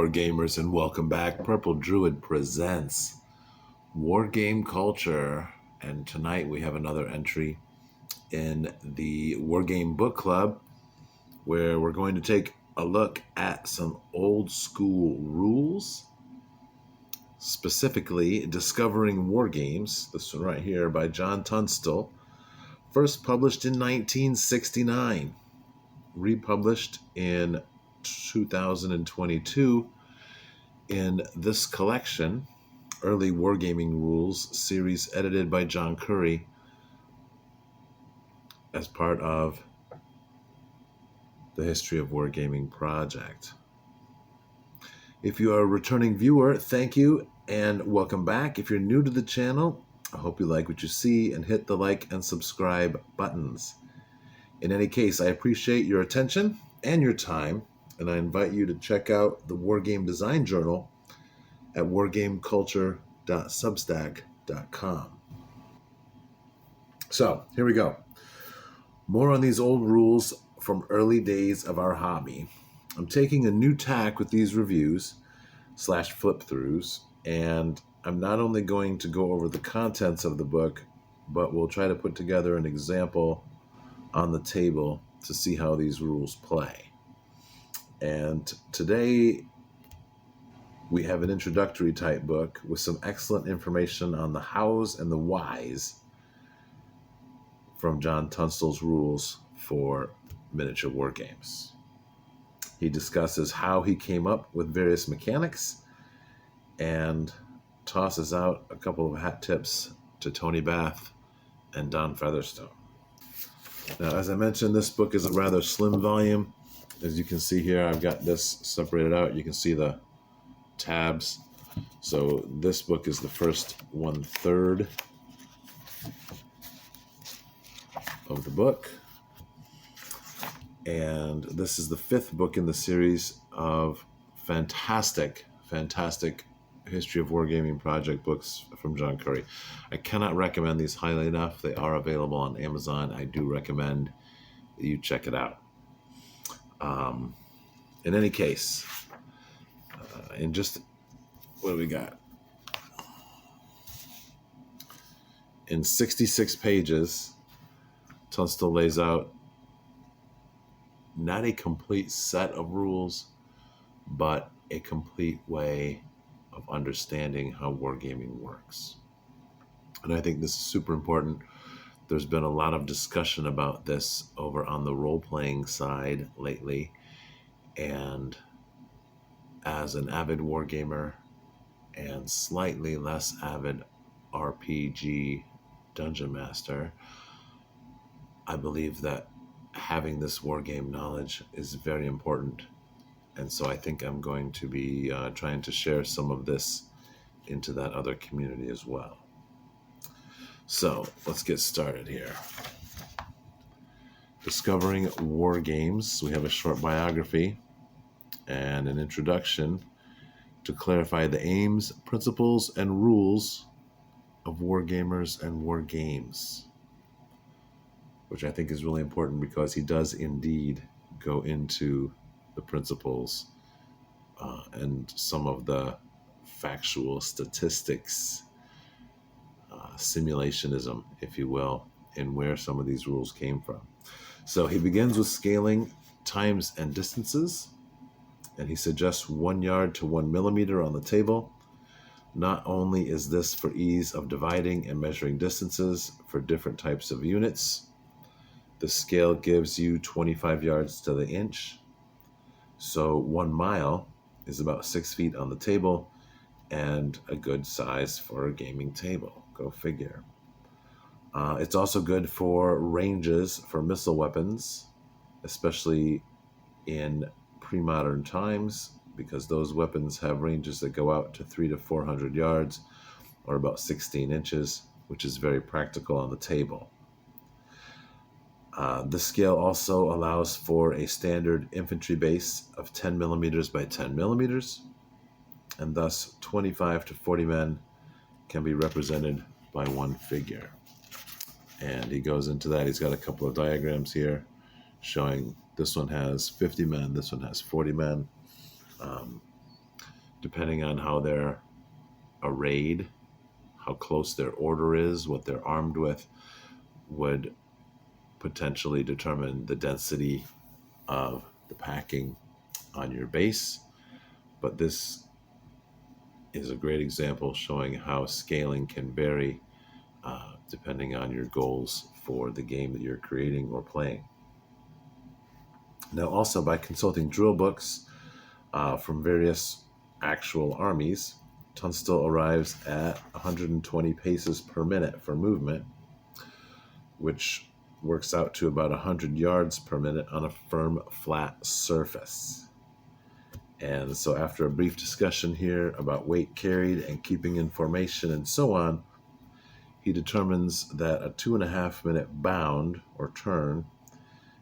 Wargamers, and welcome back. Purple Druid presents Wargame Culture, and tonight we have another entry in the Wargame Book Club where we're going to take a look at some old school rules, specifically Discovering Wargames, this one right here by John Tunstill, first published in 1969, republished in 2022 in this collection, Early Wargaming Rules series, edited by John Curry as part of the History of Wargaming project. If you are a returning viewer, thank you and welcome back. If you're new to the channel, I hope you like what you see and hit the like and subscribe buttons. In any case, I appreciate your attention and your time, and I invite you to check out the Wargame Design Journal at wargameculture.substack.com. So, here we go. More on these old rules from early days of our hobby. I'm taking a new tack with these reviews / flip-throughs, and I'm not only going to go over the contents of the book, but we'll try to put together an example on the table to see how these rules play. And today we have an introductory type book with some excellent information on the hows and the whys from John Tunstill's rules for miniature war games. He discusses how he came up with various mechanics and tosses out a couple of hat tips to Tony Bath and Don Featherstone. Now, as I mentioned, this book is a rather slim volume. As you can see here, I've got this separated out. You can see the tabs. So this book is the first 1/3 of the book. And this is the 5th book in the series of fantastic History of Wargaming project books from John Curry. I cannot recommend these highly enough. They are available on Amazon. I do recommend that you check it out. In any case, in just, what do we got? In 66 pages, Tunstill lays out not a complete set of rules, but a complete way of understanding how wargaming works. And I think this is super important. There's been a lot of discussion about this over on the role-playing side lately. And as an avid wargamer and slightly less avid RPG dungeon master, I believe that having this wargame knowledge is very important. And so I think I'm going to be trying to share some of this into that other community as well. So let's get started here. Discovering Wargames. We have a short biography and an introduction to clarify the aims, principles, and rules of wargamers and wargames, which I think is really important because he does indeed go into the principles and some of the factual statistics, simulationism, if you will, in where some of these rules came from. So he begins with scaling times and distances, and he suggests 1 yard to 1 millimeter on the table. Not only is this for ease of dividing and measuring distances for different types of units, the scale gives you 25 yards to the inch. So 1 mile is about 6 feet on the table and a good size for a gaming table. Go figure. It's also good for ranges for missile weapons, especially in pre-modern times, because those weapons have ranges that go out to 300 to 400 yards, or about 16 inches, which is very practical on the table. The scale also allows for a standard infantry base of 10 millimeters by 10 millimeters, and thus 25 to 40 men can be represented by one figure. And he goes into that. He's got a couple of diagrams here showing this one has 50 men, this one has 40 men. depending on how they're arrayed, how close their order is, what they're armed with, would potentially determine the density of the packing on your base. But this is a great example showing how scaling can vary depending on your goals for the game that you're creating or playing. Now, also by consulting drill books from various actual armies, Tunstill arrives at 120 paces per minute for movement, which works out to about 100 yards per minute on a firm, flat surface. And so after a brief discussion here about weight carried and keeping in formation and so on, he determines that a 2.5 minute bound or turn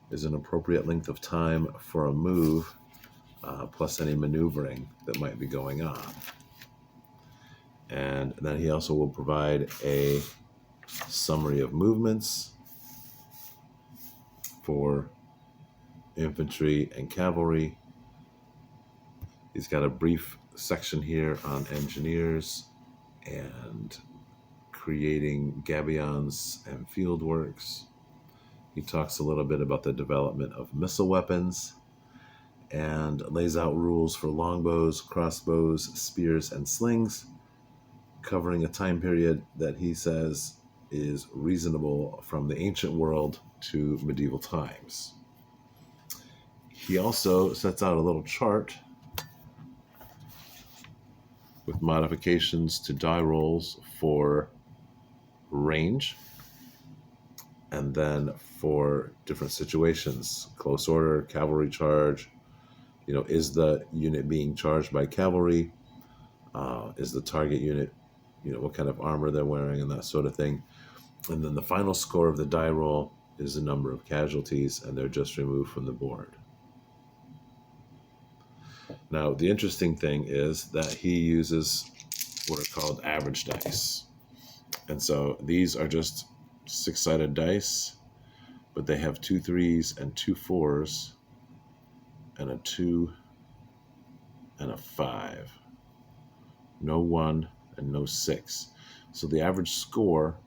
is an appropriate length of time for a move, plus any maneuvering that might be going on. And then he also will provide a summary of movements for infantry and cavalry. He's got a brief section here on engineers and creating gabions and field works. He talks a little bit about the development of missile weapons and lays out rules for longbows, crossbows, spears, and slings, covering a time period that he says is reasonable from the ancient world to medieval times. He also sets out a little chart with modifications to die rolls for range, and then for different situations, close order, cavalry charge, is the unit being charged by cavalry? Is the target unit, what kind of armor they're wearing and that sort of thing. And then the final score of the die roll is the number of casualties, and they're just removed from the board. Now, the interesting thing is that he uses what are called average dice. And so these are just 6-sided dice, but they have 2 3s and 2 4s and a 2 and a 5. No 1 and no 6. So the average score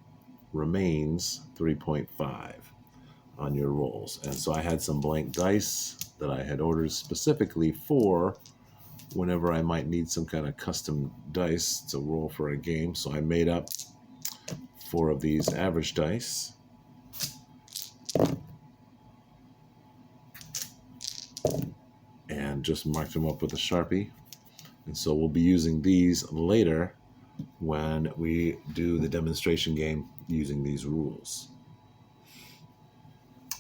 remains 3.5 on your rolls. And so I had some blank dice that I had ordered specifically for whenever I might need some kind of custom dice to roll for a game. So I made up 4 of these average dice. And just marked them up with a Sharpie. And so we'll be using these later when we do the demonstration game using these rules.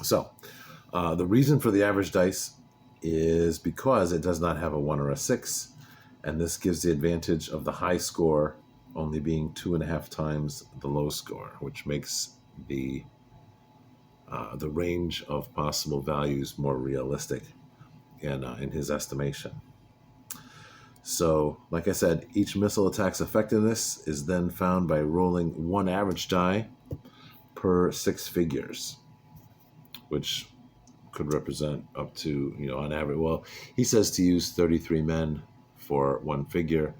So the reason for the average dice is because it does not have a 1 or a 6, and this gives the advantage of the high score only being 2.5 times the low score, which makes the range of possible values more realistic in his estimation. So, like I said, each missile attack's effectiveness is then found by rolling 1 average die per 6 figures, which could represent up to, on average, well, he says to use 33 men for 1 figure,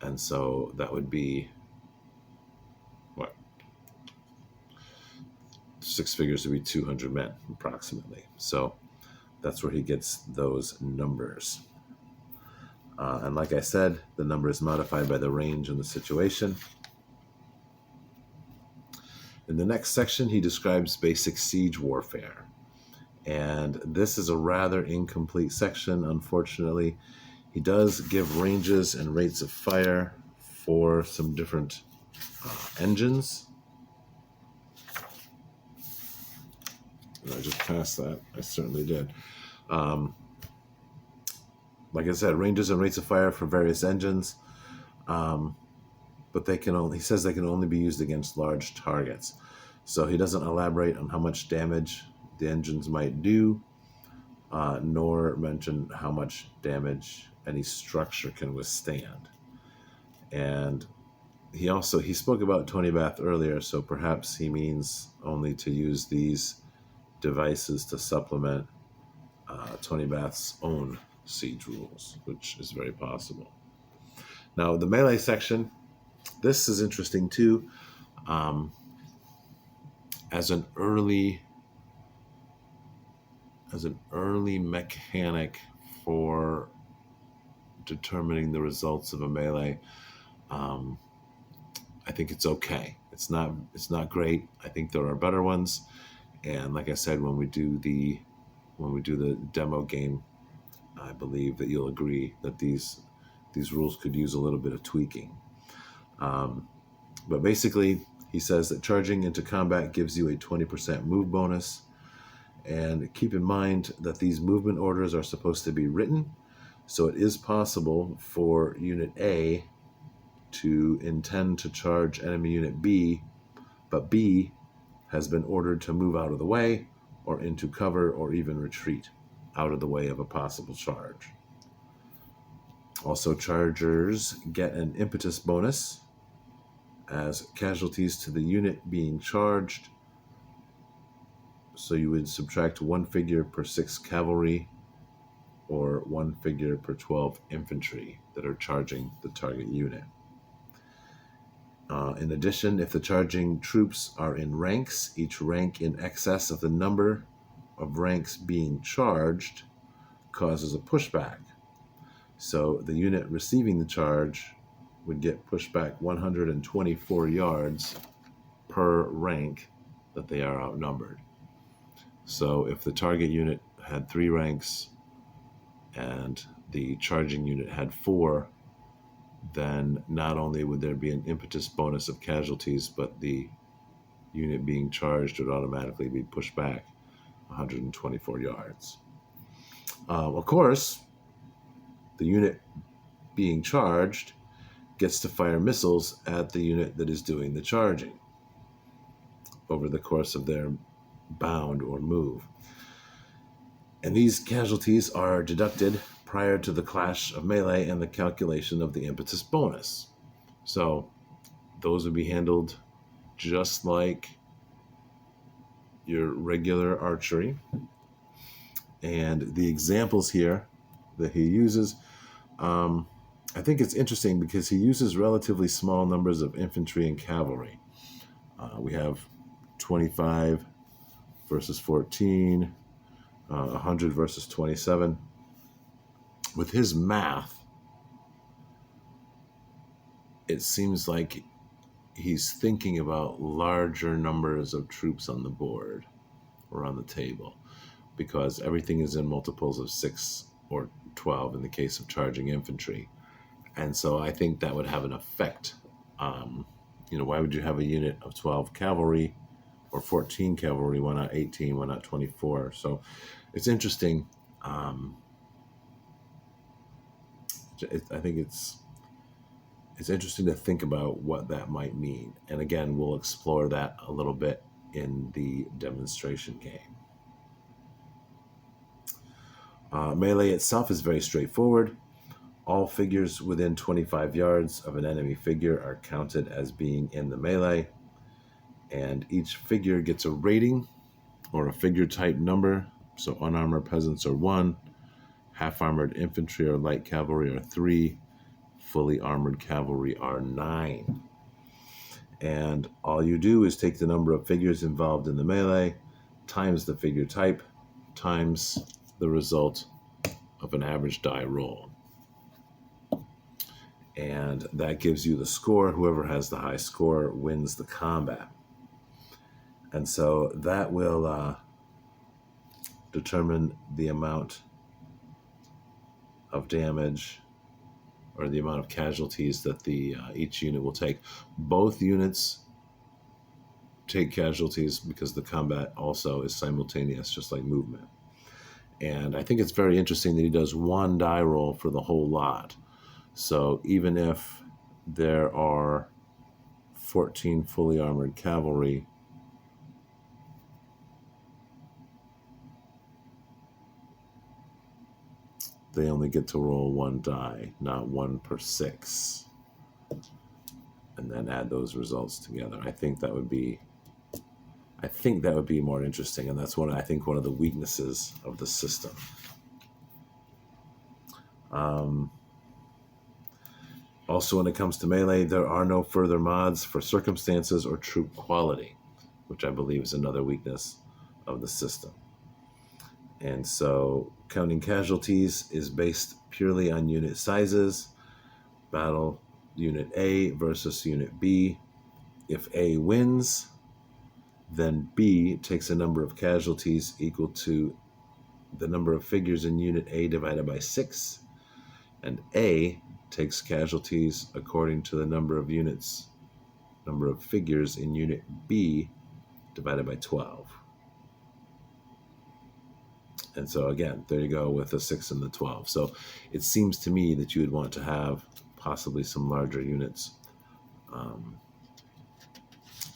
and so that would be, 6 figures would be 200 men, approximately. So that's where he gets those numbers. And like I said, the number is modified by the range and the situation. In the next section, he describes basic siege warfare. And this is a rather incomplete section, unfortunately. He does give ranges and rates of fire for some different engines. And I just passed that. I certainly did. Like I said, ranges and rates of fire for various engines. But he says they can only be used against large targets. So he doesn't elaborate on how much damage the engines might do, nor mention how much damage any structure can withstand. And he spoke about Tony Bath earlier, so perhaps he means only to use these devices to supplement Tony Bath's own siege rules, which is very possible. Now, the melee section, this is interesting too. Um, as an early mechanic for determining the results of a melee, I think it's okay. It's not great. I think there are better ones. And like I said, when we do the demo game, I believe that you'll agree that these rules could use a little bit of tweaking. But basically, he says that charging into combat gives you a 20% move bonus. And keep in mind that these movement orders are supposed to be written. So it is possible for Unit A to intend to charge enemy Unit B, but B has been ordered to move out of the way or into cover or even retreat out of the way of a possible charge. Also, chargers get an impetus bonus as casualties to the unit being charged. So you would subtract 1 figure per 6 cavalry or 1 figure per 12 infantry that are charging the target unit. In addition, if the charging troops are in ranks, each rank in excess of the number of ranks being charged causes a pushback. So the unit receiving the charge would get pushed back 124 yards per rank that they are outnumbered. So if the target unit had 3 ranks and the charging unit had 4, then not only would there be an impetus bonus of casualties, but the unit being charged would automatically be pushed back 124 yards. Of course, the unit being charged gets to fire missiles at the unit that is doing the charging over the course of their bound or move. And these casualties are deducted prior to the clash of melee and the calculation of the impetus bonus. So those would be handled just like your regular archery. And the examples here that he uses, I think it's interesting because he uses relatively small numbers of infantry and cavalry. We have 25 versus 14, 100 versus 27. With his math, it seems like he's thinking about larger numbers of troops on the board or on the table, because everything is in multiples of 6 or 12 in the case of charging infantry. And so I think that would have an effect. Why would you have a unit of 12 cavalry or 14 cavalry? Why not 18? Why not 24? So it's interesting. I think it's interesting to think about what that might mean. And again, we'll explore that a little bit in the demonstration game. Melee itself is very straightforward. All figures within 25 yards of an enemy figure are counted as being in the melee, and each figure gets a rating or a figure type number. So unarmored peasants are 1, half-armored infantry or light cavalry are 3, fully armored cavalry are 9. And all you do is take the number of figures involved in the melee times the figure type times the result of an average die roll. And that gives you the score. Whoever has the high score wins the combat. And so that will determine the amount of damage or the amount of casualties that each unit will take. Both units take casualties because the combat also is simultaneous, just like movement. And I think it's very interesting that he does 1 die roll for the whole lot. So even if there are 14 fully armored cavalry, they only get to roll 1 die, not 1 per 6, and then add those results together. I think that would be more interesting, and that's one of the weaknesses of the system. Also, when it comes to melee, there are no further mods for circumstances or troop quality, which I believe is another weakness of the system. And so counting casualties is based purely on unit sizes. Battle Unit A versus Unit B. If A wins, then B takes a number of casualties equal to the number of figures in Unit A divided by 6, and A takes casualties according to the number of figures in Unit B divided by 12. And so again, there you go with the 6 and the 12. So it seems to me that you would want to have possibly some larger units.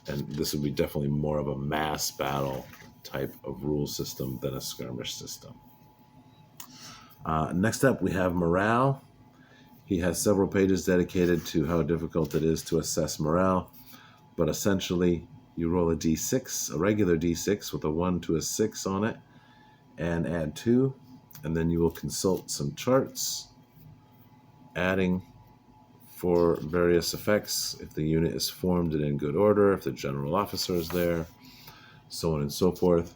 And this would be definitely more of a mass battle type of rule system than a skirmish system. Next up, we have morale. He has several pages dedicated to how difficult it is to assess morale. But essentially, you roll a d6, a regular d6 with a 1 to a 6 on it, and add 2. And then you will consult some charts, adding for various effects, if the unit is formed and in good order, if the general officer is there, so on and so forth.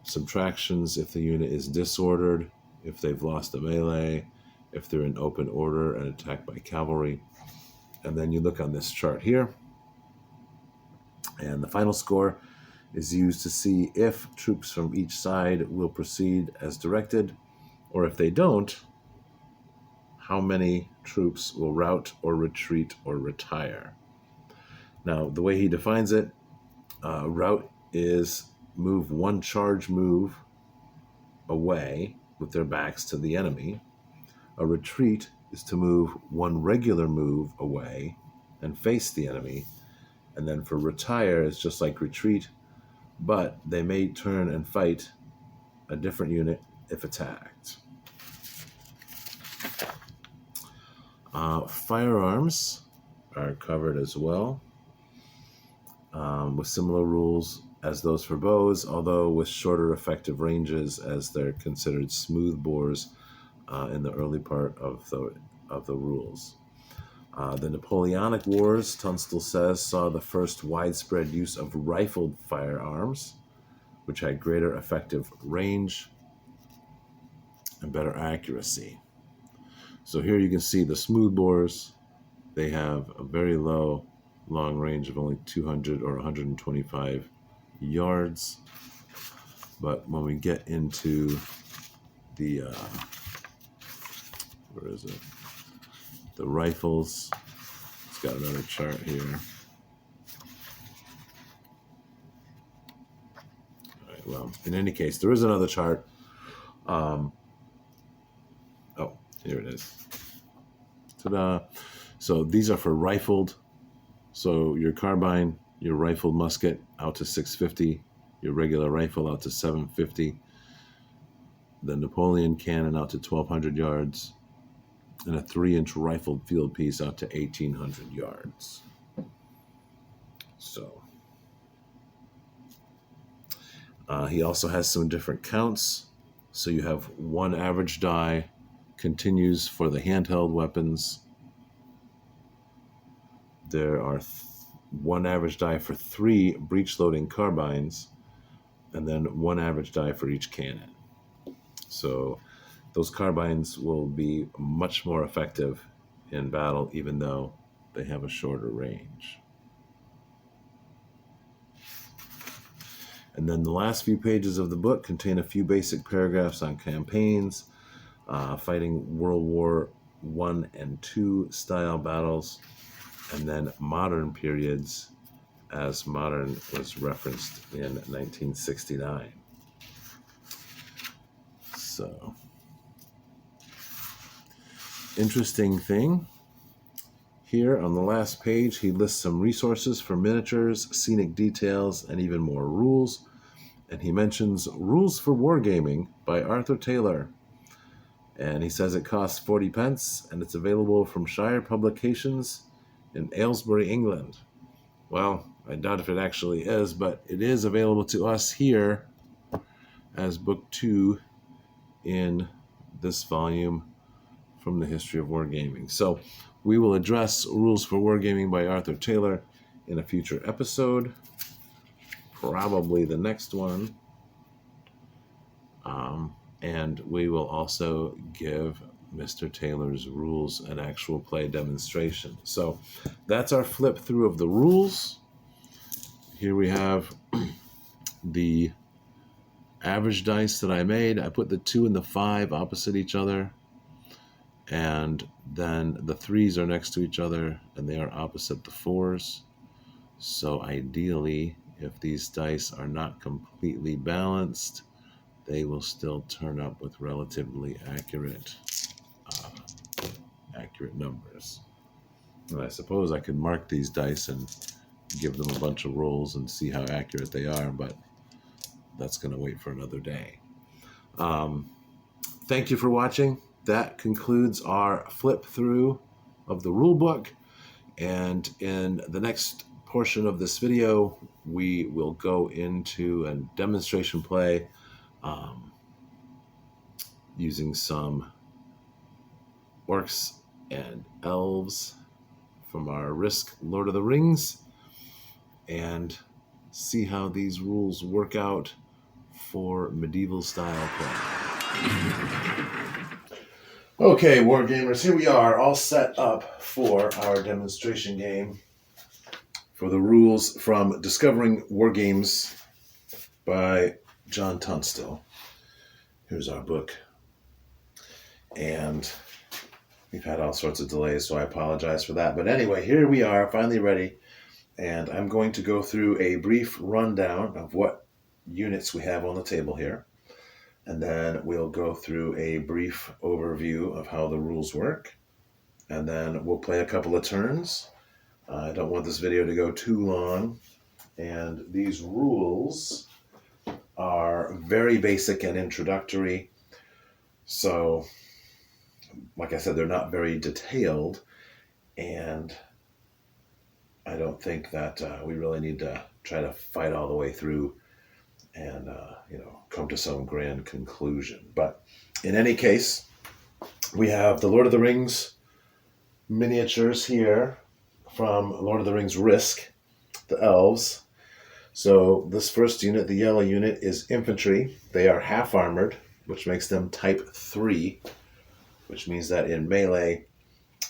Subtractions if the unit is disordered, if they've lost a melee, if they're in open order and attacked by cavalry. And then you look on this chart here, and the final score is used to see if troops from each side will proceed as directed, or if they don't, how many troops will rout or retreat or retire. Now, the way he defines it, rout is move one charge move away with their backs to the enemy. A retreat is to move one regular move away and face the enemy. And then for retire, it's just like retreat, but they may turn and fight a different unit if attacked. Firearms are covered as well, with similar rules as those for bows, although with shorter effective ranges, as they're considered smooth bores in the early part of the rules. The Napoleonic Wars, Tunstill says, saw the first widespread use of rifled firearms, which had greater effective range and better accuracy. So here you can see the smooth bores. They have a very low long range of only 200 or 125 yards. But when we get into the, where is it? The rifles, it's got another chart here. All right, well, in any case, there is another chart. Oh, here it is. Ta-da. So these are for rifled. So your carbine, your rifled musket out to 650, your regular rifle out to 750, the Napoleon cannon out to 1,200 yards, and a 3-inch rifled field piece out to 1,800 yards. So he also has some different counts. So you have one average die, continues for the handheld weapons. There are one average die for 3 breech-loading carbines, and then one average die for each cannon. So those carbines will be much more effective in battle, even though they have a shorter range. And then the last few pages of the book contain a few basic paragraphs on campaigns, fighting World War I and II style battles, and then modern periods, as modern was referenced in 1969. So, interesting thing. Here on the last page, he lists some resources for miniatures, scenic details, and even more rules. And he mentions Rules for Wargaming by Arthur Taylor. And he says it costs 40 pence, and it's available from Shire Publications in Aylesbury, England. Well, I doubt if it actually is, but it is available to us here as Book 2 in this volume from the History of Wargaming. So We will address Rules for Wargaming by Arthur Taylor in a future episode, probably the next one. And we will also give Mr. Taylor's rules an actual play demonstration. So that's our flip through of the rules. Here we have the average dice that I made. I put the 2 and the 5 opposite each other, and then the 3s are next to each other and they are opposite the 4s. So ideally, if these dice are not completely balanced, they will still turn up with relatively accurate numbers. And I suppose I could mark these dice and give them a bunch of rolls and see how accurate they are, but that's going to wait for another day. Thank you for watching. That concludes our flip through of the rule book. And in the next portion of this video, we will go into a demonstration play using some orcs and elves from our Risk Lord of the Rings and see how these rules work out for medieval style play. Okay, Wargamers, here we are, all set up for our demonstration game for the rules from Discovering Wargames by John Tunstill. Here's our book. And we've had all sorts of delays, so I apologize for that. But anyway, here we are, finally ready. And I'm going to go through a brief rundown of what units we have on the table here. And then we'll go through a brief overview of how the rules work. And then we'll play a couple of turns. I don't want this video to go too long. And these rules are very basic and introductory. So, like I said, they're not very detailed. And I don't think that we really need to try to fight all the way through and come to some grand conclusion. But in any case, we have the Lord of the Rings miniatures here from Lord of the Rings Risk, the elves. So this first unit, the yellow unit, is infantry. They are half armored, which makes them type 3, which means that in melee,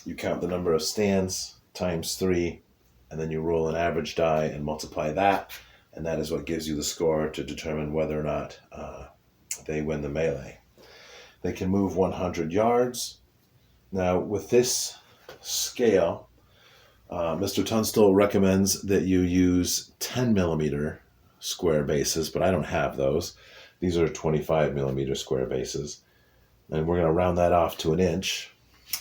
you count the number of stands times 3, and then you roll an average die and multiply that, and that is what gives you the score to determine whether or not they win the melee. They can move 100 yards. Now, with this scale, Mr. Tunstill recommends that you use 10 millimeter square bases, but I don't have those. These are 25 millimeter square bases. And we're going to round that off to an inch.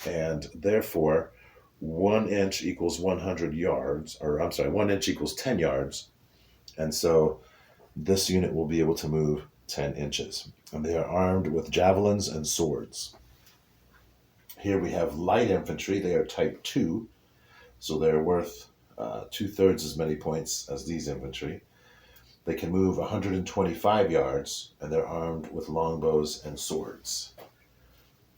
And therefore, 1 inch equals 100 yards, 1 inch equals 10 yards. And so this unit will be able to move 10 inches. And they are armed with javelins and swords. Here we have light infantry. They are type 2, so they're worth 2/3 as many points as these infantry. They can move 125 yards, and they're armed with longbows and swords.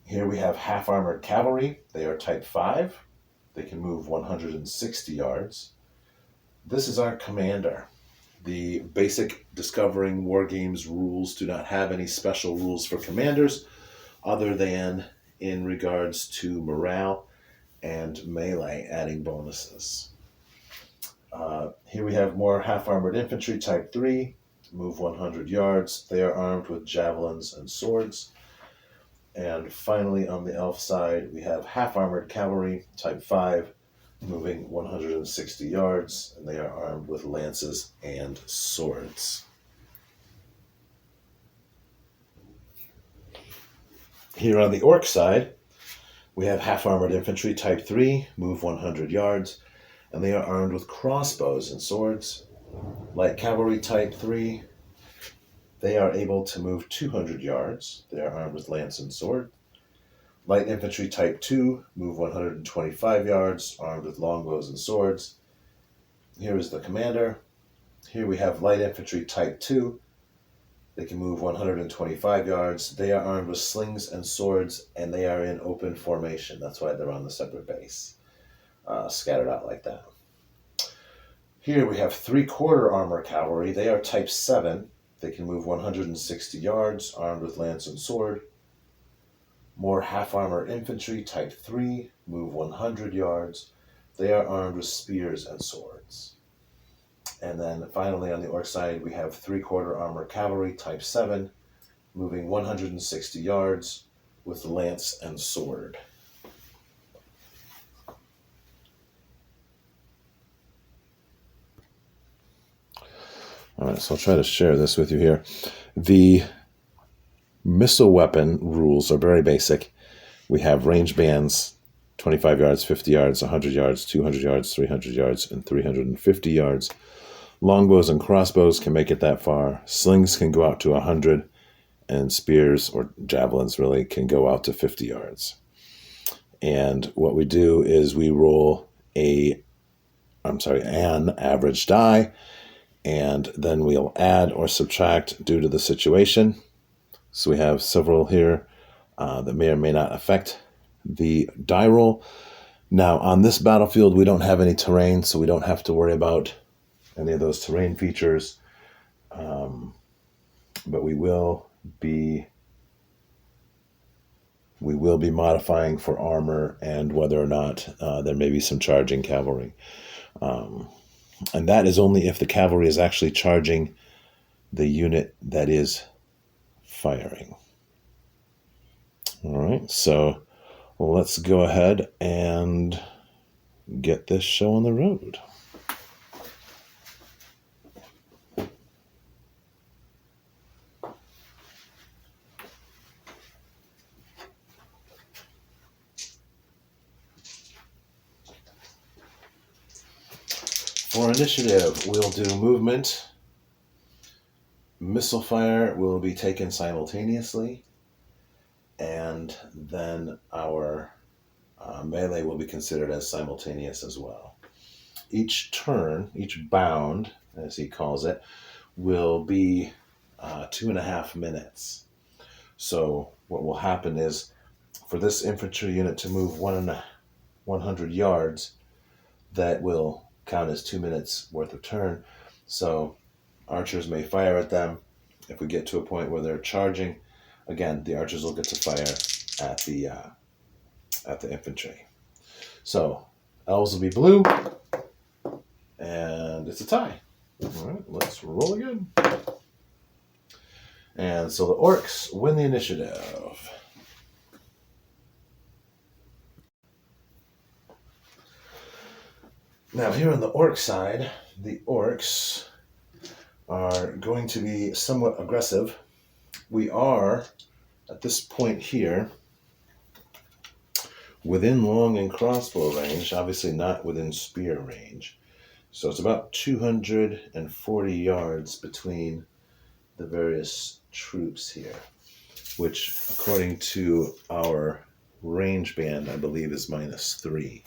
Here we have half-armored cavalry. They are type 5. They can move 160 yards. This is our commander. The basic Discovering Wargames rules do not have any special rules for commanders other than in regards to morale and melee, adding bonuses. Here we have more half-armored infantry, type 3, move 100 yards. They are armed with javelins and swords. And finally, on the elf side, we have half-armored cavalry, type 5, moving 160 yards, and they are armed with lances and swords. Here on the orc side, we have half-armored infantry, type 3, move 100 yards, and they are armed with crossbows and swords. Light cavalry, type 3, they are able to move 200 yards. They are armed with lance and sword. Light infantry, type 2, move 125 yards, armed with longbows and swords. Here is the commander. Here we have light infantry, type 2. They can move 125 yards. They are armed with slings and swords, and they are in open formation. That's why they're on the separate base. scattered out like that. Here we have 3/4 armor cavalry. They are type 7. They can move 160 yards, armed with lance and sword. More half armor infantry, type 3, move 100 yards. They are armed with spears and swords. And then finally on the orc side, we have 3/4 armor cavalry, type 7, moving 160 yards with lance and sword. All right, so I'll try to share this with you here. The missile weapon rules are very basic. We have range bands, 25 yards, 50 yards, 100 yards, 200 yards, 300 yards, and 350 yards. Longbows and crossbows can make it that far. Slings can go out to 100, and spears, or javelins really, can go out to 50 yards. And what we do is we roll an average die, and then we'll add or subtract due to the situation. So we have several here that may or may not affect the die roll. Now, on this battlefield, we don't have any terrain, so we don't have to worry about any of those terrain features. But we will be modifying for armor and whether or not there may be some charging cavalry. And that is only if the cavalry is actually charging the unit that is firing. All right, so let's go ahead and get this show on the road. For initiative, we'll do movement. Missile fire will be taken simultaneously, and then our melee will be considered as simultaneous as well. Each turn, each bound, as he calls it, will be 2.5 minutes. So what will happen is, for this infantry unit to move 100 yards, that will count as 2 minutes worth of turn. So archers may fire at them. If we get to a point where they're charging, again, the archers will get to fire at the infantry. So elves will be blue, and it's a tie. All right, let's roll again. And so the orcs win the initiative. Now here on the orc side, the orcs are going to be somewhat aggressive. We are, at this point here, within long and crossbow range, obviously not within spear range. So it's about 240 yards between the various troops here, which according to our range band, I believe is -3.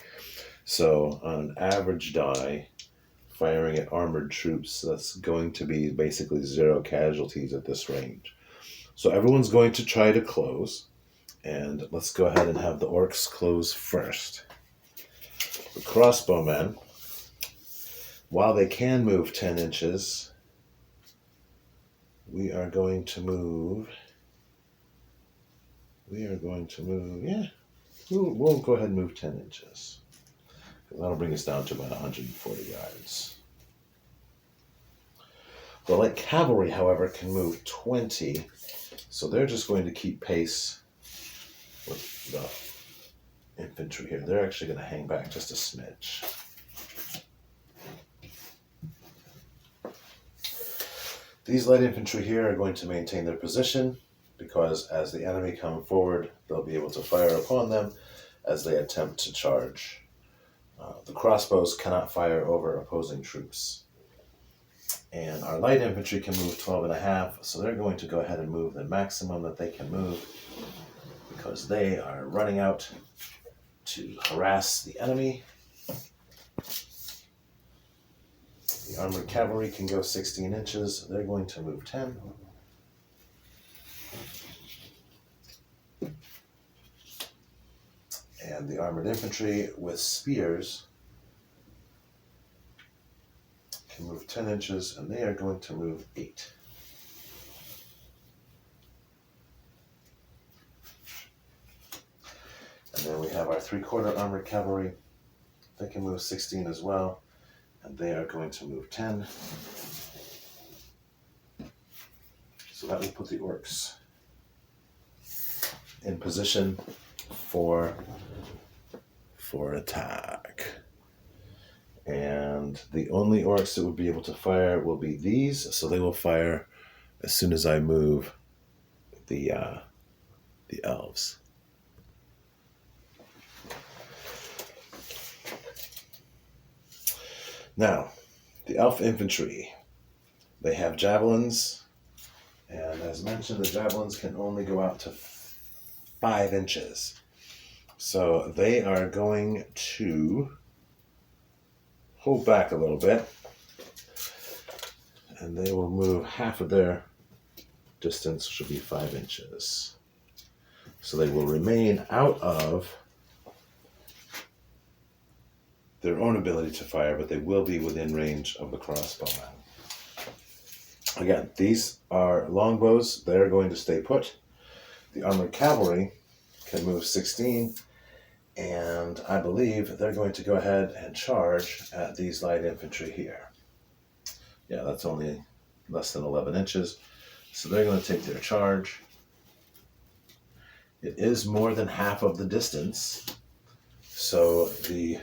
So on an average die, firing at armored troops, that's going to be basically 0 casualties at this range. So everyone's going to try to close, and let's go ahead and have the orcs close first. The crossbowmen, while they can move 10 inches, we are going to move, we'll go ahead and move 10 inches. That'll bring us down to about 140 yards. The light cavalry, however, can move 20, so they're just going to keep pace with the infantry here. They're actually going to hang back just a smidge. These light infantry here are going to maintain their position because as the enemy come forward, they'll be able to fire upon them as they attempt to charge. The crossbows cannot fire over opposing troops. And our light infantry can move 12.5, so they're going to go ahead and move the maximum that they can move because they are running out to harass the enemy. The armored cavalry can go 16 inches. They're going to move 10. And And the armored infantry with spears can move 10 inches, and they are going to move 8. And then we have our 3/4 armored cavalry. They can move 16 as well, and they are going to move 10. So that will put the orcs in position for attack. And the only orcs that would be able to fire will be these, so they will fire as soon as I move the elves. Now, the elf infantry, they have javelins, and as mentioned, the javelins can only go out to 5 inches. So they are going to hold back a little bit, and they will move half of their distance, which will be 5 inches. So they will remain out of their own ability to fire, but they will be within range of the crossbowman. Again, these are longbows. They're going to stay put. The armored cavalry can move 16, and I believe they're going to go ahead and charge at these light infantry here. Yeah, that's only less than 11 inches. So they're going to take their charge. It is more than half of the distance. So the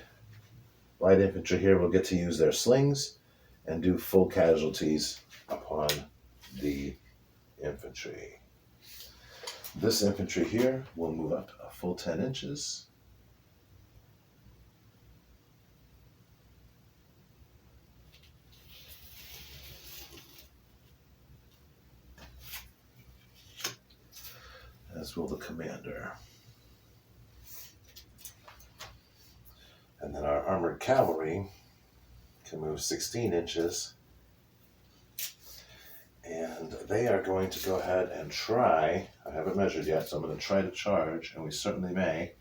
light infantry here will get to use their slings and do full casualties upon the infantry. This infantry here will move up a full 10 inches. As will the commander. And then our armored cavalry can move 16 inches. And they are going to go ahead and try, I haven't measured yet, so I'm going to try to charge, and we certainly may,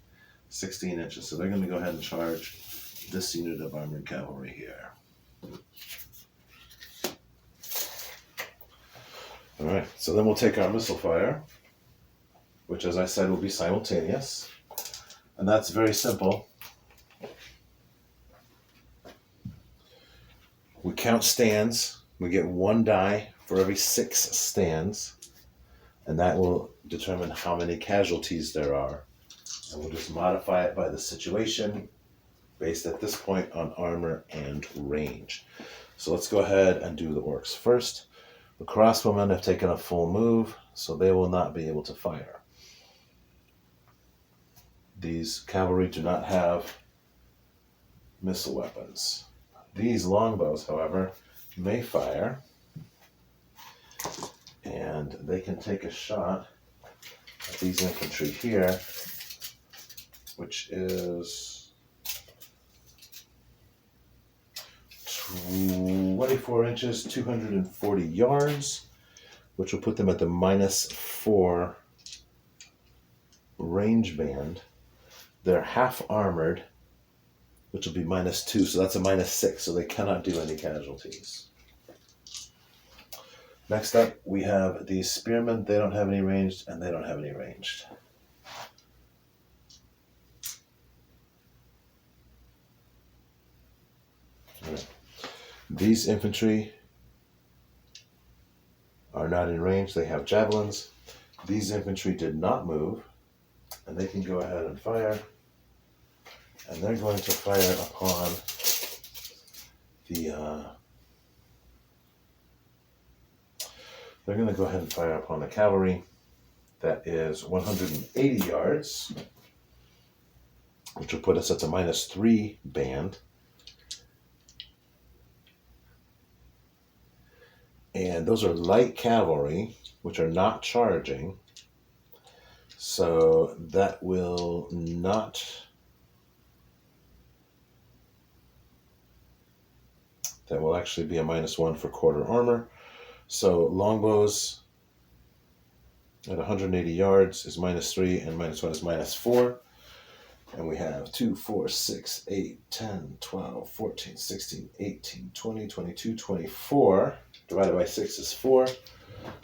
16 inches. So they're going to go ahead and charge this unit of armored cavalry here. All right, so then we'll take our missile fire, which, as I said, will be simultaneous. And that's very simple. We count stands. We get 1 die for every 6 stands, and that will determine how many casualties there are. And we'll just modify it by the situation based at this point on armor and range. So let's go ahead and do the orcs first. The crossbowmen have taken a full move, so they will not be able to fire. These cavalry do not have missile weapons. These longbows, however, may fire, and they can take a shot at these infantry here, which is 24 inches, 240 yards, which will put them at the -4 range band. They're half armored, which will be -2, so that's a -6, so they cannot do any casualties. Next up, we have these spearmen. They don't have any ranged, and they don't have any ranged. Right. These infantry are not in range. They have javelins. These infantry did not move, and they can go ahead and fire. And they're going to fire upon they're going to go ahead and fire upon the cavalry. That is 180 yards, which will put us at the -3 band. And those are light cavalry, which are not charging. So that will not... That will actually be a -1 for quarter armor. So longbows at 180 yards is -3, and -1 is -4. And we have 2, 4, 6, 8, 10, 12, 14, 16, 18, 20, 22, 24. Divided by 6 is 4.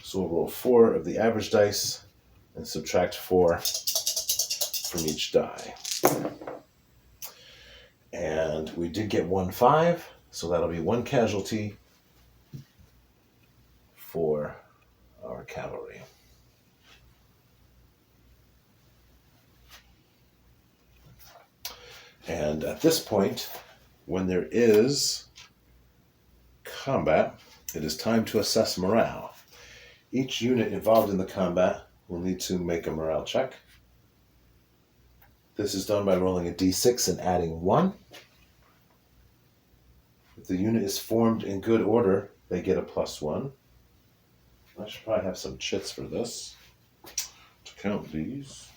So we'll roll 4 of the average dice and subtract 4 from each die. And we did get 1 5, so that'll be 1 casualty for our cavalry. And at this point, when there is combat, it is time to assess morale. Each unit involved in the combat will need to make a morale check. This is done by rolling a d6 and adding 1. If the unit is formed in good order, they get a +1. I should probably have some chits for this to count these.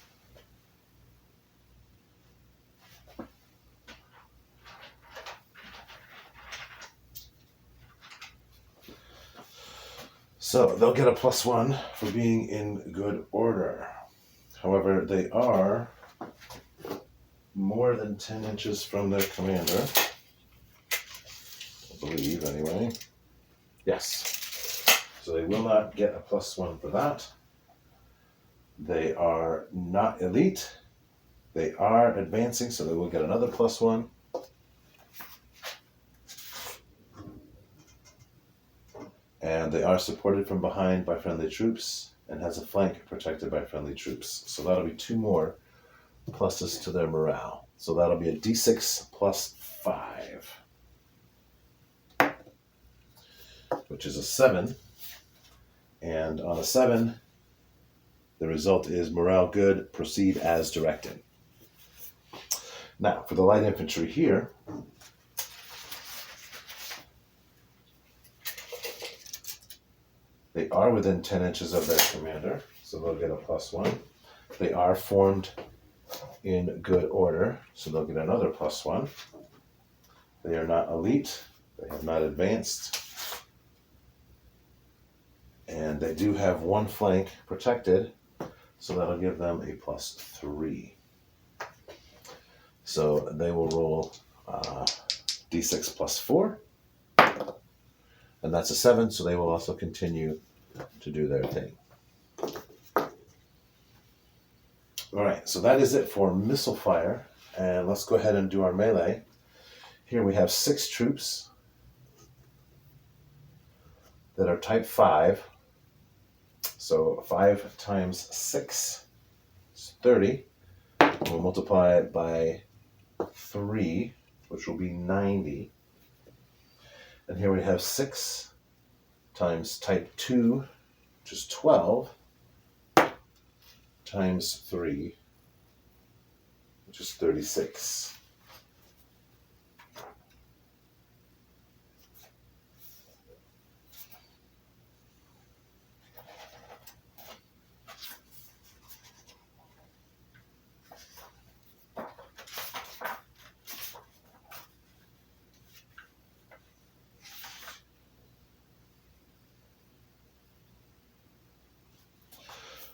So they'll get a +1 for being in good order. However, they are more than 10 inches from their commander. I believe, anyway. Yes. So they will not get a +1 for that. They are not elite. They are advancing, so they will get another +1. And they are supported from behind by friendly troops and has a flank protected by friendly troops. So that'll be 2 more pluses to their morale. So that'll be a d6 + 5, which is a 7. And on a 7, the result is morale good, proceed as directed. Now, for the light infantry here, they are within 10 inches of their commander, so they'll get a +1. They are formed in good order, so they'll get another +1. They are not elite. They have not advanced. And they do have 1 flank protected, so that'll give them a +3. So they will roll d6 + 4. And that's a 7, so they will also continue to do their thing. All right, so that is it for missile fire. And let's go ahead and do our melee. Here we have 6 troops that are type 5. So 5 times 6 is 30. We'll multiply it by 3, which will be 90. And here we have 6 times type 2, which is 12, times 3, which is 36.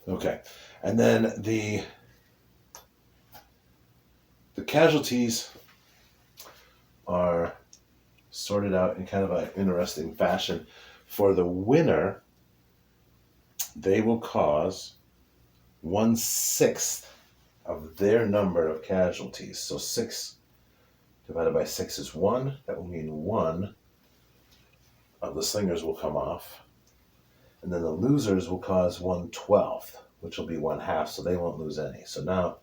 Okay, and then the casualties are sorted out in kind of an interesting fashion. For the winner, they will cause 1/6 of their number of casualties. So 6 divided by 6 is 1. That will mean 1 of the slingers will come off. And then the losers will cause 1/12, which will be 1/2, so they won't lose any. So now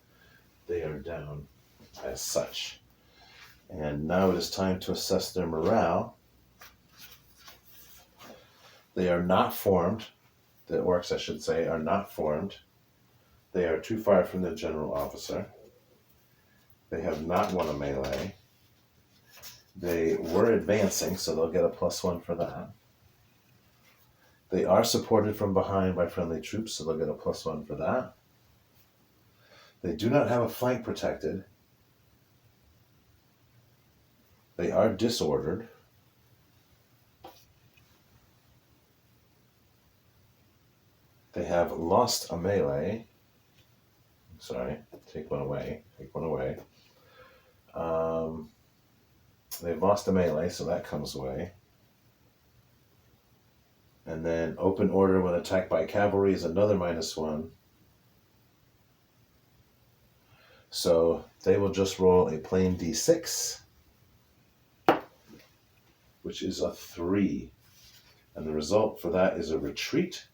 they are down as such. And now it is time to assess their morale. They are not formed. The orcs, I should say, are not formed. They are too far from their general officer. They have not won a melee. They were advancing, so they'll get a +1 for that. They are supported from behind by friendly troops, so they'll get a +1 for that. They do not have a flank protected. They are disordered. They have lost a melee, sorry, take one away. They've lost a melee, so that comes away. And then open order when attacked by cavalry is another -1. So they will just roll a plain d6, which is a 3. And the result for that is a retreat,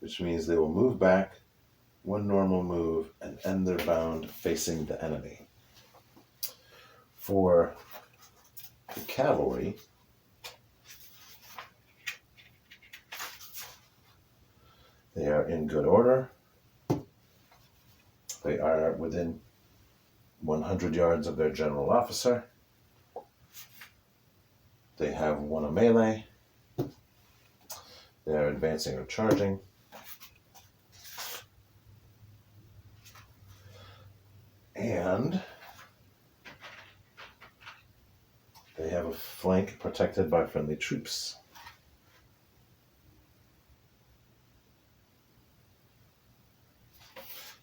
which means they will move back 1 normal move and end their bound facing the enemy. For the cavalry, they are in good order. They are within 100 yards of their general officer. They have 1 a melee. They are advancing or charging. And they have a flank protected by friendly troops.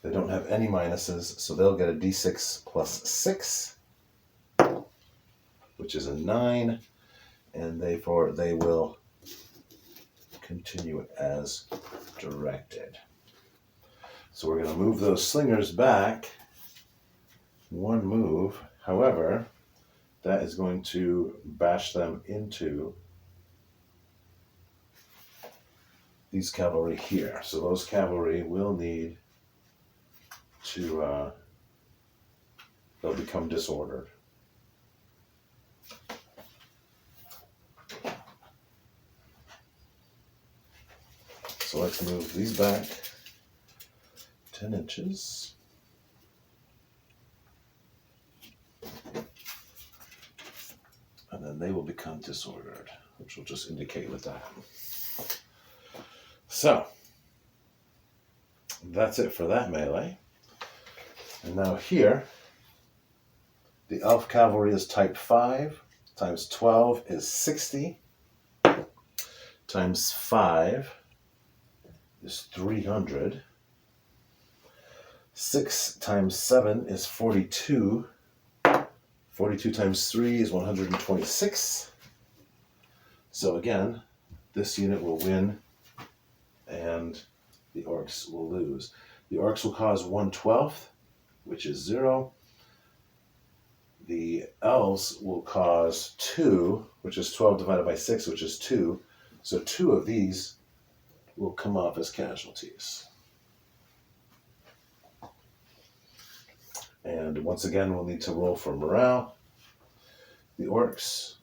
They don't have any minuses, so they'll get a d6 plus 6, which is a 9, and therefore they will continue as directed. So we're going to move those slingers back 1 move. However, that is going to bash them into these cavalry here. So those cavalry will need to, they'll become disordered. So let's move these back 10 inches. And then they will become disordered, which will just indicate with that. So, that's it for that melee. And now here, the elf cavalry is type 5, times 12 is 60, times 5 is 300, 6 times 7 is 42, 42 times 3 is 126. So again, this unit will win and the orcs will lose. The orcs will cause 1/12, which is 0. The elves will cause 2, which is 12 divided by 6, which is 2. So 2 of these will come off as casualties. And once again, we'll need to roll for morale. The orcs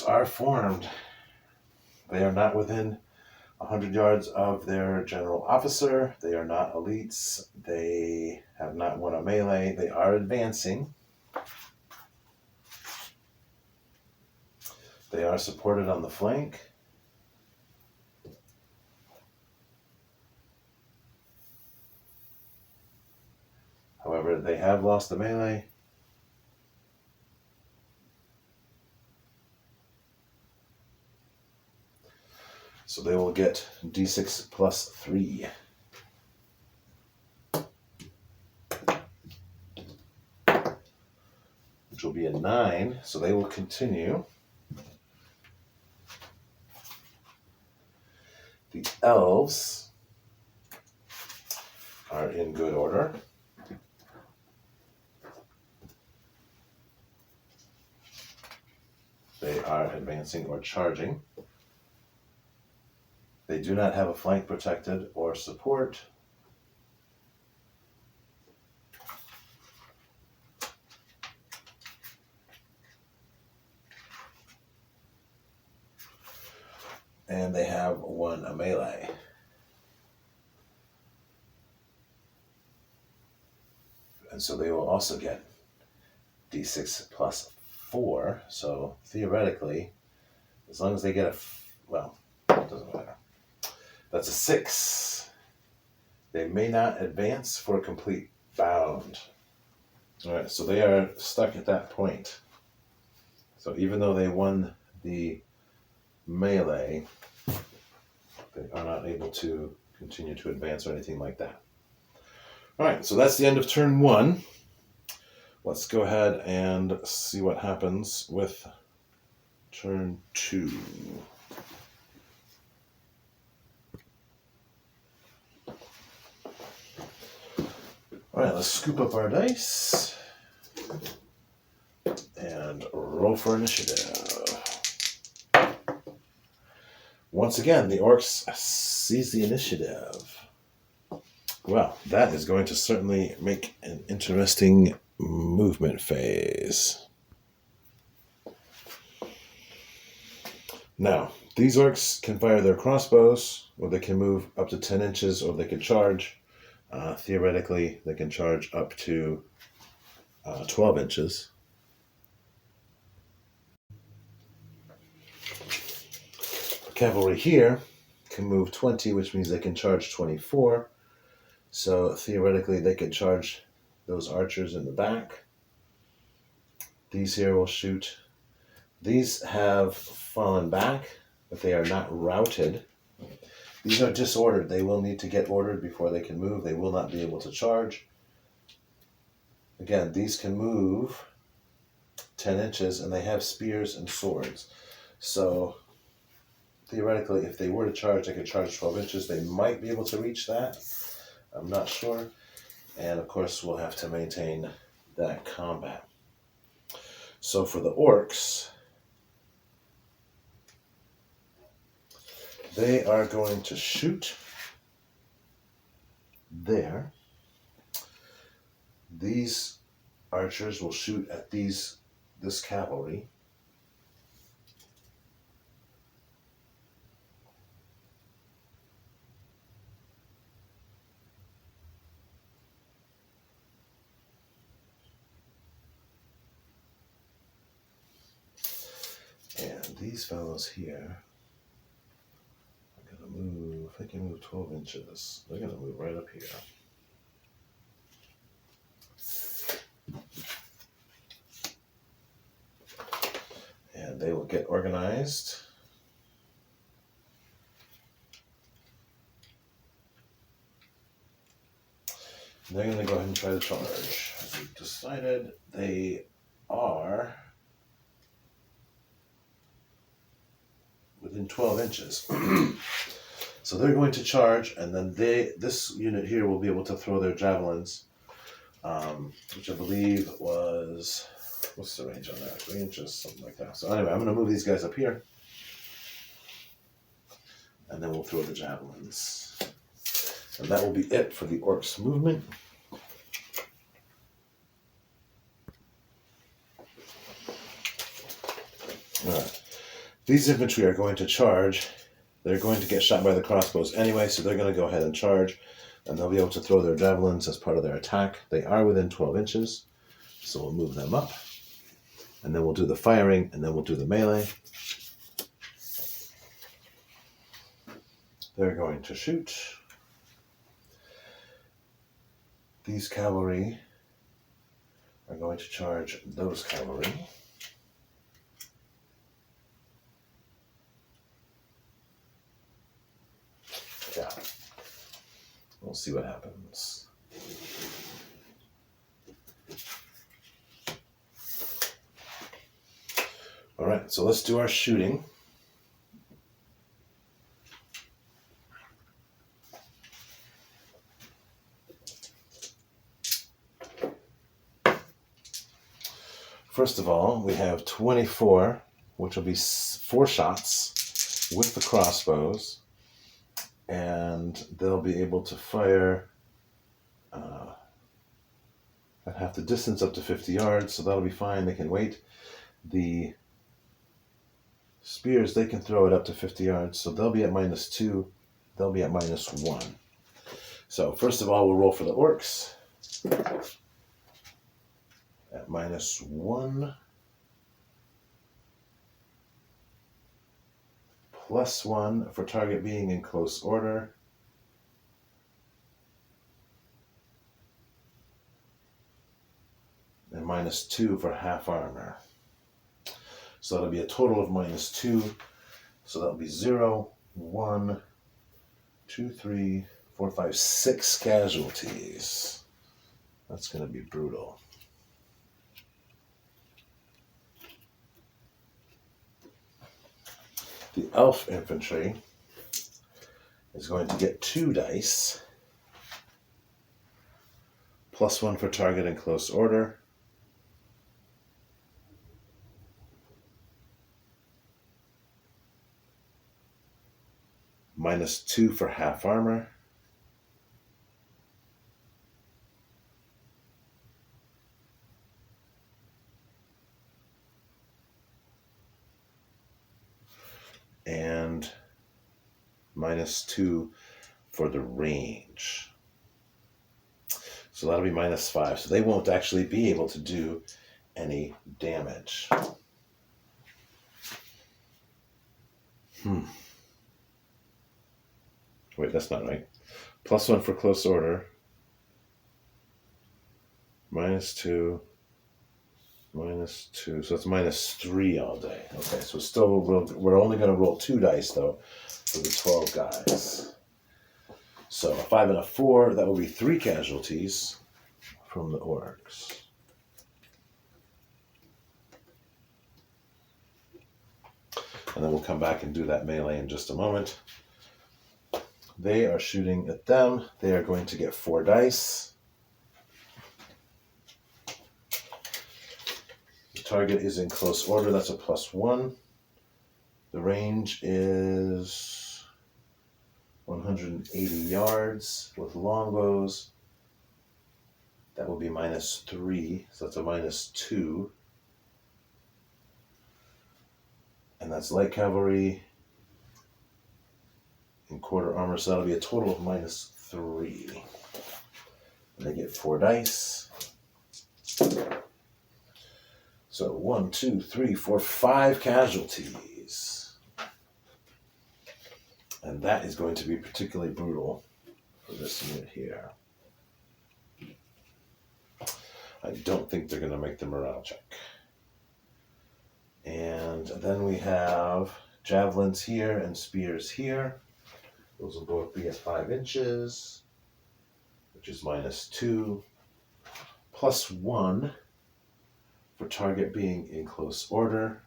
are formed. They are not within 100 yards of their general officer. They are not elites. They have not won a melee. They are advancing. They are supported on the flank. However, they have lost the melee. So they will get d6 plus 3. Which will be a 9. So they will continue. The elves are in good order. They are advancing or charging. They do not have a flank protected or support. And they have 1 a melee. And so they will also get d6 plus 4. So theoretically, as long as they get well, it doesn't matter. That's a 6. They may not advance for a complete bound. All right, so they are stuck at that point. So even though they won the melee, they are not able to continue to advance or anything like that. All right, so that's the end of turn 1. Let's go ahead and see what happens with turn 2. All right, let's scoop up our dice and roll for initiative. Once again, the orcs seize the initiative. Well, that is going to certainly make an interesting movement phase. Now, these orcs can fire their crossbows, or they can move up to 10 inches, or they can charge. Theoretically, they can charge up to 12 inches. The cavalry here can move 20, which means they can charge 24. So theoretically, they could charge those archers in the back. These here will shoot. These have fallen back, but they are not routed. These are disordered. They will need to get ordered before they can move. They will not be able to charge. Again, these can move 10 inches, and they have spears and swords. So theoretically, if they were to charge, they could charge 12 inches. They might be able to reach that. I'm not sure. And of course, we'll have to maintain that combat. So for the orcs, they are going to shoot there. These archers will shoot at this cavalry. And these fellows here are going to move. They can move 12 inches. They're going to move right up here. And they will get organized. And they're going to go ahead and try to charge. As we've decided, they are within 12 inches. So they're going to charge, and then this unit here will be able to throw their javelins, which I believe was, what's the range on that? 3 inches, something like that. So anyway, I'm going to move these guys up here, and then we'll throw the javelins. And that will be it for the orcs' movement. All right. These infantry are going to charge. They're going to get shot by the crossbows anyway, so they're going to go ahead and charge, and they'll be able to throw their javelins as part of their attack. They are within 12 inches, so we'll move them up, and then we'll do the firing, and then we'll do the melee. They're going to shoot. These cavalry are going to charge those cavalry. Yeah. We'll see what happens. All right, so let's do our shooting. First of all, we have 24, which will be 4 shots with the crossbows. And they'll be able to fire at half the distance up to 50 yards, so that'll be fine. They can wait. The spears, they can throw it up to 50 yards, so they'll be at -2. They'll be at -1. So first of all, we'll roll for the orcs. At -1. +1 for target being in close order. -2 for half armor. So that'll be a total of -2. So that'll be 0, 1, 2, 3, 4, 5, 6 casualties. That's going to be brutal. The elf infantry is going to get 2 dice, +1 for target in close order, -2 for half armor, and -2 for the range. So that'll be -5. So they won't actually be able to do any damage. Wait, that's not right. +1 for close order. -2. -2. So it's -3 all day. Okay, so still we're only going to roll 2 dice though for the 12 guys. So a 5 and a 4, that will be 3 casualties from the orcs. And then we'll come back and do that melee in just a moment. They are shooting at them. They are going to get 4 dice. The target is in close order. That's a +1. The range is 180 yards with longbows. That will be -3, so that's a -2. And that's light cavalry in quarter armor, so that'll be a total of -3. And they get 4 dice. So 1, 2, 3, 4, 5 casualties. And that is going to be particularly brutal for this unit here. I don't think they're going to make the morale check. And then we have javelins here and spears here. Those will both be at 5 inches, which is -2, +1 for target being in close order,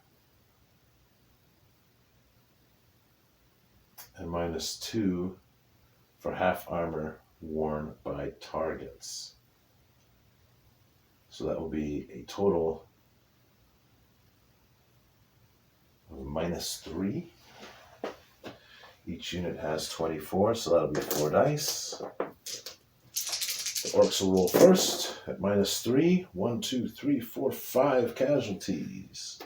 and -2 for half armor worn by targets. So that will be a total of -3. Each unit has 24, so that'll be 4 dice. The orcs will roll first at -3. 1, 2, 3, 4, 5 casualties.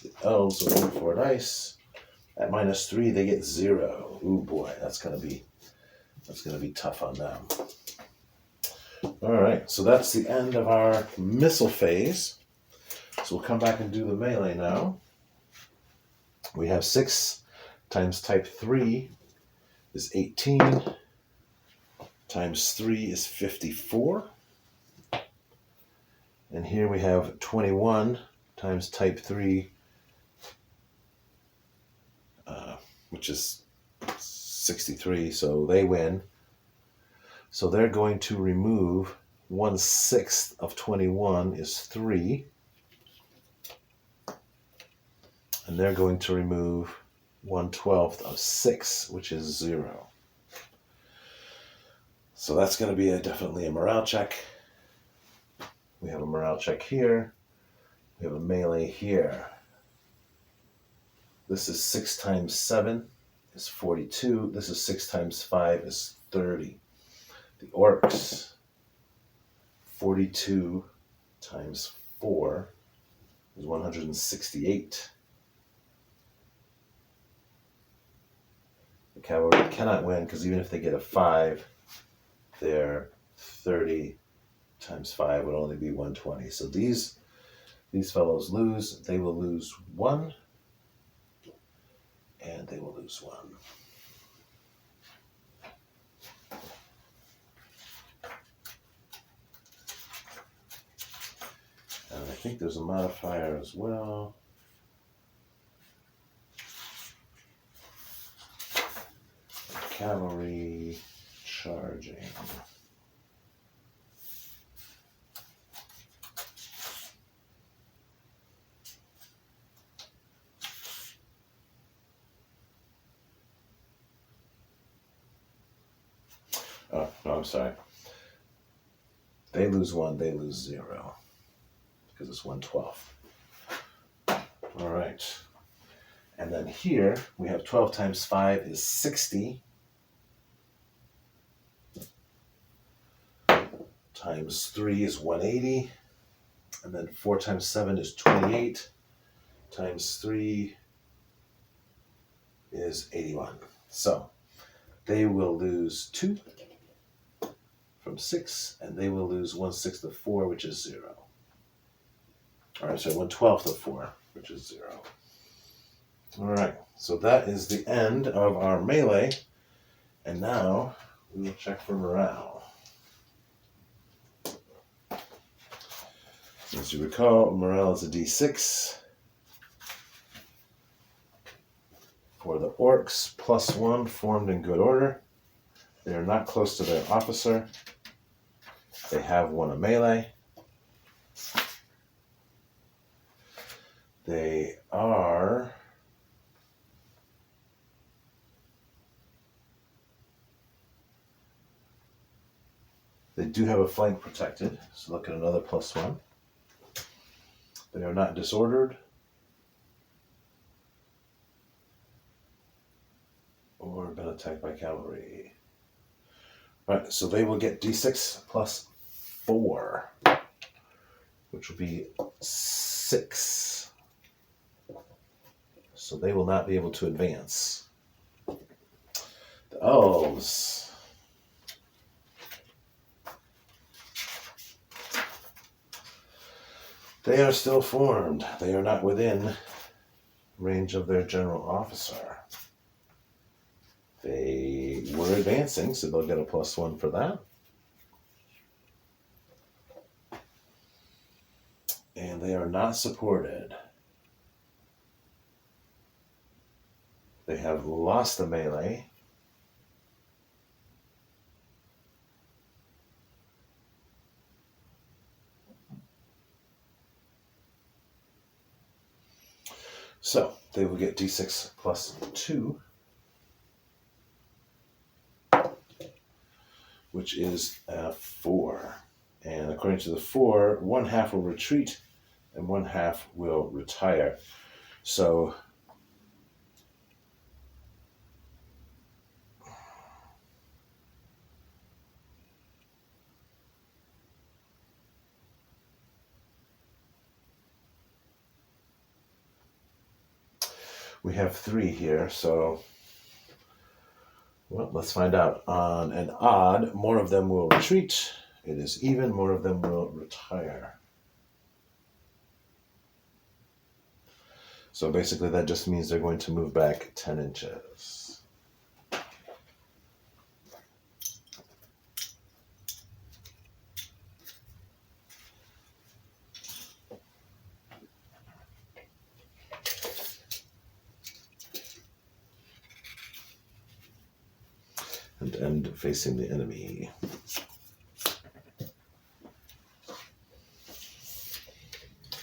The elves will roll 4 dice. At -3, they get 0. Ooh boy, that's gonna be tough on them. All right, so that's the end of our missile phase. So we'll come back and do the melee now. We have 6 times type 3 is 18, times 3 is 54. And here we have 21 times type 3, which is 63, so they win. So they're going to remove 1/6 of 21 is 3. And they're going to remove 1/12 of 6, which is 0. So that's going to be definitely a morale check. We have a morale check here. We have a melee here. This is 6 times 7 is 42. This is 6 times 5 is 30. The orcs, 42 times 4 is 168. The cavalry cannot win because even if they get a 5, their 30 times 5 would only be 120. So these fellows lose. They will lose 1. And they will lose 1. think there's a modifier as well. Cavalry charging. Oh, no, I'm sorry. They lose 1, they lose 0. Because it's 1/12. All right. And then here we have 12 times 5 is 60. Times 3 is 180. And then 4 times 7 is 28. Times 3 is 81. So they will lose 2 from 6, and they will lose 1/6 of 4, which is 0. All right, so 1/12 of 4, which is 0. All right, so that is the end of our melee. And now we will check for morale. As you recall, morale is a d6. For the orcs, +1, formed in good order. They are not close to their officer. They have won a melee. They are... They do have a flank protected, so look at another +1. They are not disordered or been attacked by cavalry. All right, so they will get d6 plus 4, which will be 6. So they will not be able to advance. The elves. They are still formed. They are not within range of their general officer. They were advancing, so they'll get a +1 for that. And they are not supported. They have lost the melee. So they will get d6 plus 2, which is 4. And according to the 4, 1/2 will retreat and 1/2 will retire. So we have 3 here, so well, let's find out. On an odd, more of them will retreat. It is even, more of them will retire. So basically that just means they're going to move back 10 inches. And end facing the enemy.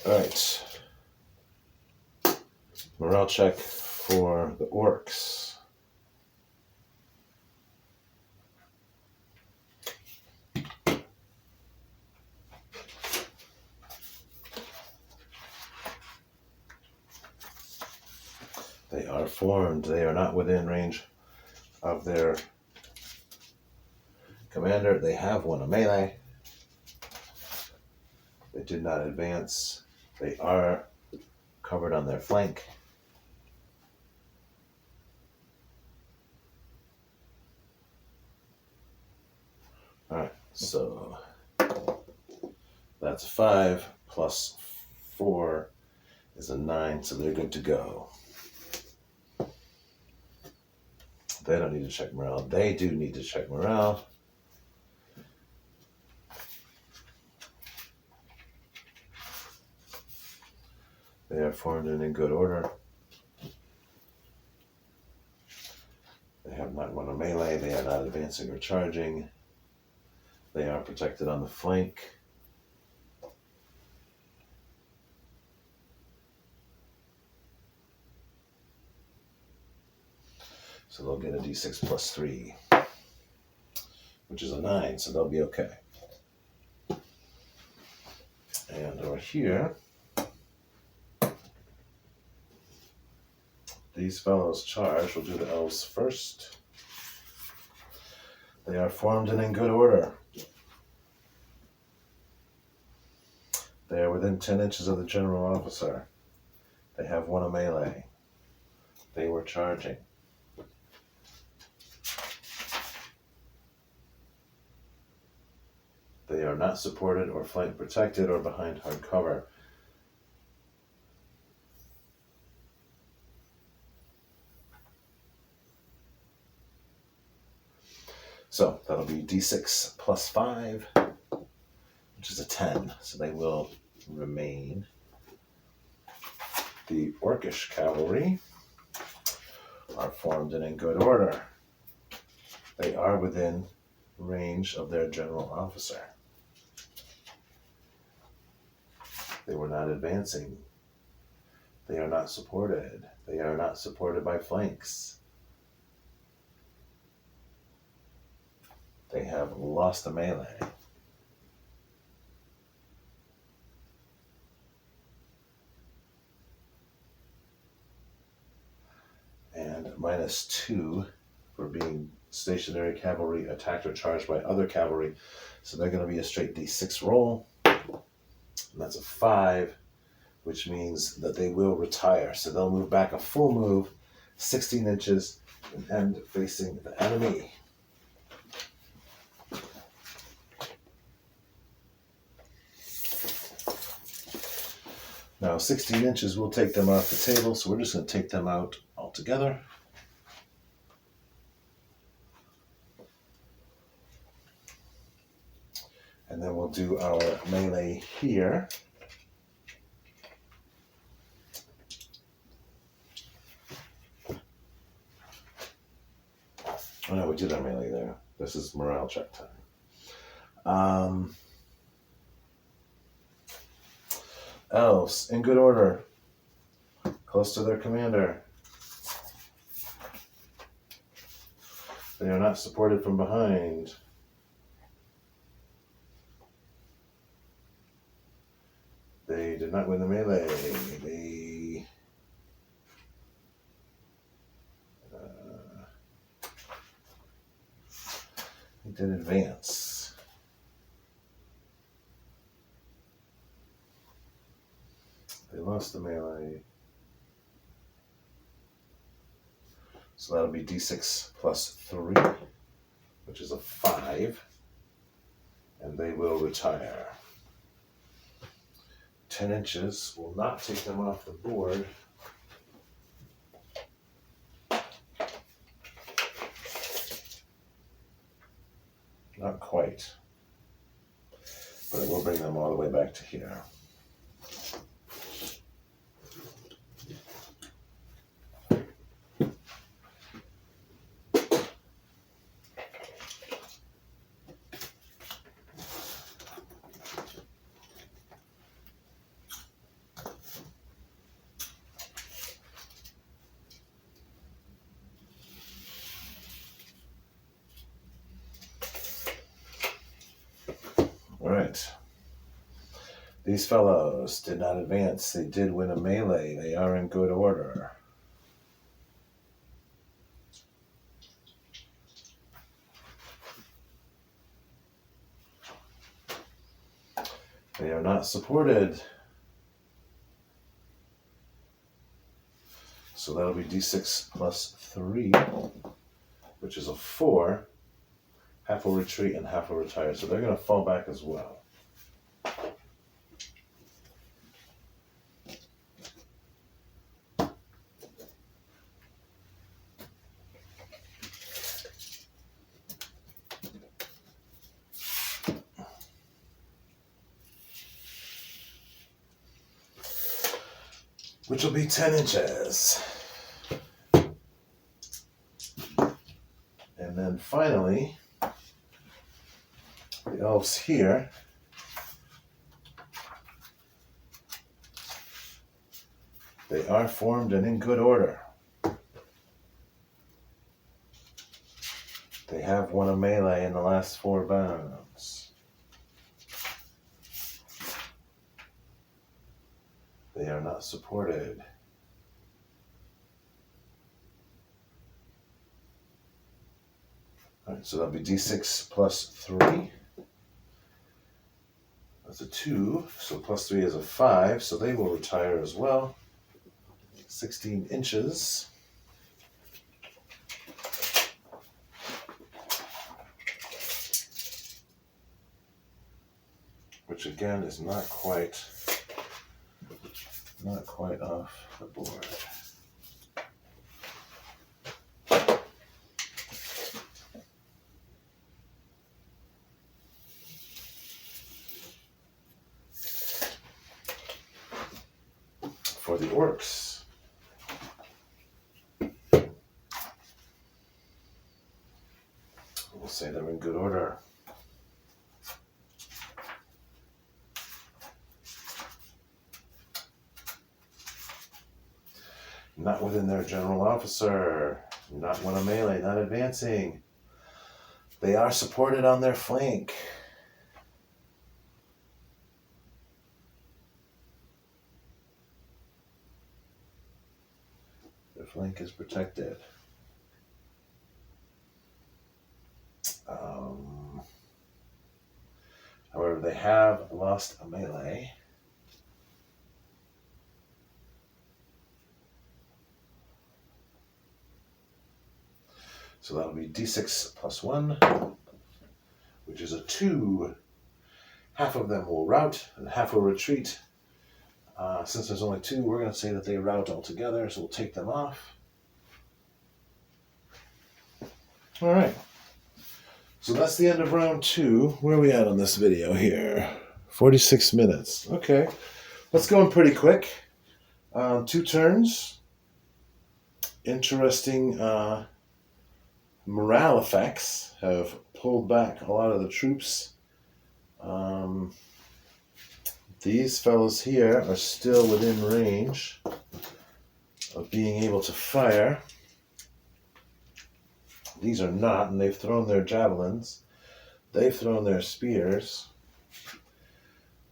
All right. Morale check for the orcs. They are formed. They are not within range of their commander. They have won a melee. They did not advance. They are covered on their flank. All right, so that's 5 plus 4 is a 9, so they're good to go. They don't need to check morale. They do need to check morale. They are formed and in good order. They have not won a melee. They are not advancing or charging. They are protected on the flank. So they'll get a d6 plus 3, which is a 9, so they'll be okay. And over here, these fellows charge. We'll do the elves first. They are formed and in good order. They are within 10 inches of the general officer. They have won a melee. They were charging. They are not supported or flank protected or behind hard cover. So that'll be d6 plus 5, which is a 10. So they will remain. The Orcish cavalry are formed and in good order. They are within range of their general officer. They were not advancing. They are not supported. They are not supported by flanks. They have lost a melee. And -2 for being stationary cavalry attacked or charged by other cavalry. So they're going to be a straight d6 roll. And that's a 5, which means that they will retire. So they'll move back a full move, 16 inches, and end facing the enemy. Now 16 inches will take them off the table, so we're just going to take them out altogether. And then we'll do our melee here. Oh no, we did our melee there. This is morale check time. Elves, in good order. Close to their commander. They are not supported from behind. They did not win the melee. They did advance. They lost the melee. So that'll be d6 plus 3, which is a 5. And they will retire. 10 inches will not take them off the board. Not quite. But it will bring them all the way back to here. All right. These fellows did not advance. They did win a melee. They are in good order. They are not supported. So that'll be d6 plus 3, which is a 4. Half will retreat and half will retire. So they're going to fall back as well. which will be 10 inches. And then finally, the elves here they are formed and in good order. They have won a melee in the last 4 bounds. They are not supported. All right, so that'll be d6 plus 3. That's a 2, so plus 3 is a 5, so they will retire as well. 16 inches. Which again is not quite off the board. For the orcs, we'll say they're in good order. Not within their general officer, not win a melee, not advancing. They are supported on their flank. Their flank is protected. However, they have lost a melee. So that'll be d6 plus 1, which is a 2. Half of them will rout and half will retreat. Since there's only 2, we're going to say that they rout altogether, so we'll take them off. All right. So that's the end of round 2. Where are we at on this video here? 46 minutes. Okay. Let's go in pretty quick. 2 turns. Interesting morale effects have pulled back a lot of the troops. These fellows here are still within range of being able to fire. These are not, and they've thrown their javelins. They've thrown their spears.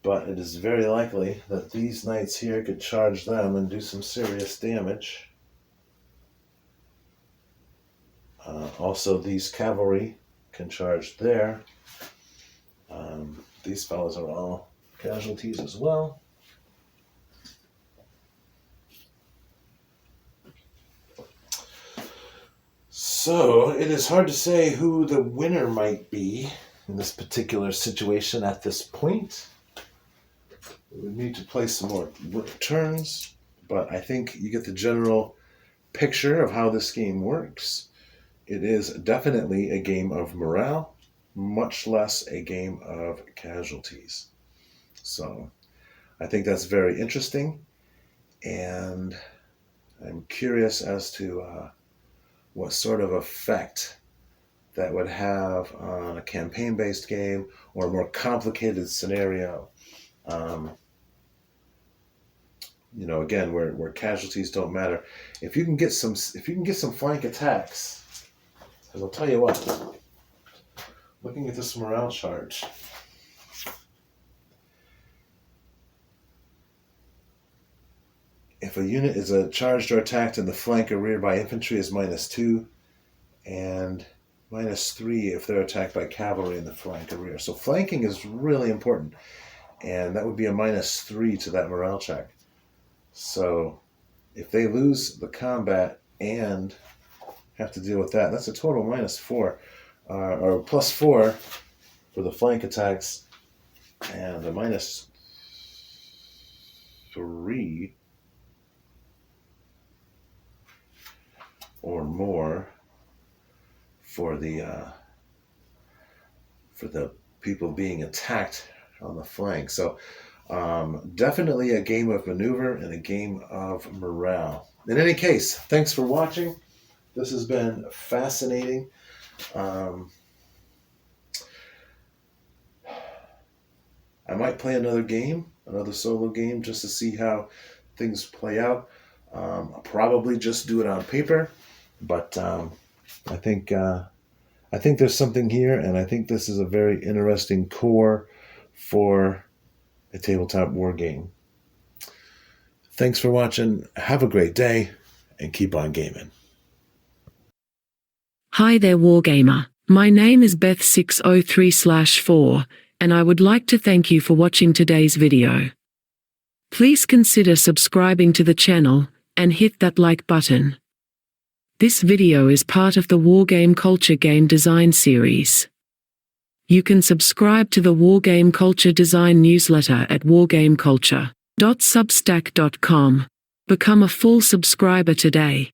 But it is very likely that these knights here could charge them and do some serious damage. Also, these cavalry can charge there. These fellows are all casualties as well. So it is hard to say who the winner might be in this particular situation at this point. We would need to play some more turns, but I think you get the general picture of how this game works. It is definitely a game of morale, much less a game of casualties. So I think that's very interesting, and I'm curious as to what sort of effect that would have on a campaign-based game or a more complicated scenario. Again, where casualties don't matter. If you can get some flank attacks, because I'll tell you what, looking at this morale chart, if a unit is charged or attacked in the flank or rear by infantry is -2, and -3 if they're attacked by cavalry in the flank or rear. So flanking is really important, and that would be a -3 to that morale check. So if they lose the combat and have to deal with that, that's a total -4, or +4 for the flank attacks, and a -3 or more for the people being attacked on the flank. So Definitely a game of maneuver and a game of morale. In any case, thanks for watching. This has been fascinating. Um, I might play another game, another solo game, just to see how things play out. I'll probably just do it on paper, but I think I think there's something here, and I think this is a very interesting core for a tabletop war game. Thanks for watching. Have a great day, and keep on gaming. Hi there, Wargamer. My name is Beth603/4, and I would like to thank you for watching today's video. Please consider subscribing to the channel and hit that like button. This video is part of the Wargame Culture Game Design series. You can subscribe to the Wargame Culture Design newsletter at wargameculture.substack.com. Become a full subscriber today.